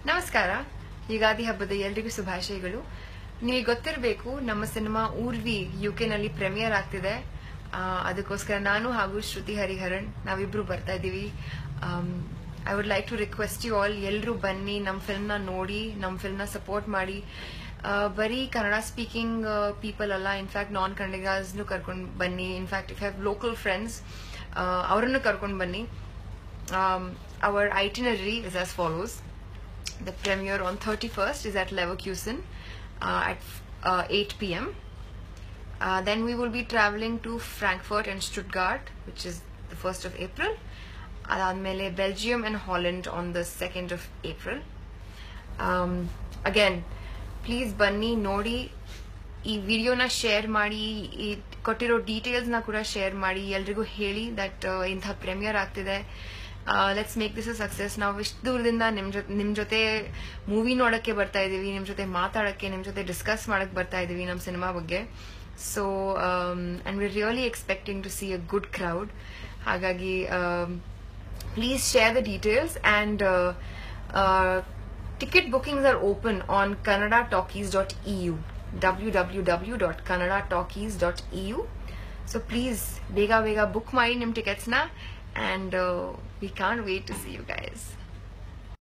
ನಮಸ್ಕಾರ. ಯುಗಾದಿ ಹಬ್ಬದ ಎಲ್ರಿಗೂ ಶುಭಾಶಯಗಳು. ನಿಮಗೆ ಗೊತ್ತಿರಬೇಕು, ನಮ್ಮ ಸಿನಿಮಾ ಊರ್ವಿ UK ನಲ್ಲಿ ಪ್ರೀಮಿಯರ್ ಆಗ್ತಿದೆ. ಅದಕ್ಕೋಸ್ಕರ ನಾನು ಹಾಗೂ ಶ್ರುತಿ ಹರಿಹರನ್ ನಾವಿಬ್ರು ಬರ್ತಾ ಇದ್ದೀವಿ. I would like to request you all, ಎಲ್ಲರೂ ಬನ್ನಿ, ನಮ್ಮ ಫಿಲ್ಮ್ನ ನೋಡಿ, ನಮ್ಮ ಫಿಲ್ಮ್ನ ಸಪೋರ್ಟ್ ಮಾಡಿ. ಬರೀ ಕನ್ನಡ ಸ್ಪೀಕಿಂಗ್ ಪೀಪಲ್ ಅಲ್ಲ, ಇನ್ಫ್ಯಾಕ್ಟ್ ನಾನ್ ಕನ್ನಡಿಗರ್ಸ್ನು ಕರ್ಕೊಂಡು ಬನ್ನಿ. In fact if have local friends, ಅವರನ್ನು ಕರ್ಕೊಂಡು ಬನ್ನಿ. Our itinerary is as follows. The premiere on 31st is at Leverkusen at 8 p.m. Then we will be traveling to Frankfurt and Stuttgart, which is the 1st of April. Adamele Belgium and Holland on the 2nd of April. Again, please ಬನ್ನಿ, ನೋಡಿ, ಈ ವಿಡಿಯೋನ share ಮಾಡಿ, ಈ ಕೊಟ್ಟಿರೋ ಡೀಟೇಲ್ಸ್ನ ಕೂಡ share ಮಾಡಿ, ಎಲ್ರಿಗೂ ಹೇಳಿ ದಟ್ ಇಂಥ ಪ್ರೀಮಿಯರ್ ಆಗ್ತಿದೆ. Let's make this a success. ನಾವು ಇಷ್ಟು ದೂರದಿಂದ ನಿಮ್ ಜೊತೆ ಮೂವಿ ನೋಡಕ್ಕೆ ಬರ್ತಾ ಇದೀವಿ, ನಿಮ್ ಜೊತೆ ಮಾತಾಡಕ್ಕೆ, ನಿಮ್ ಜೊತೆ ಡಿಸ್ಕಸ್ ಮಾಡಕ್ ಬರ್ತಾ ಇದೀವಿ ನಮ್ಮ ಸಿನಿಮಾ ಬಗ್ಗೆ. So and we really expecting to see a good crowd. ಹಾಗಾಗಿ please share the details and ticket bookings are open on kannadatalkies.eu, www.kannadatalkies.eu. So please bega book ಮಾಡಿ ನಿಮ್ಮ tickets na, and we can't wait to see you guys.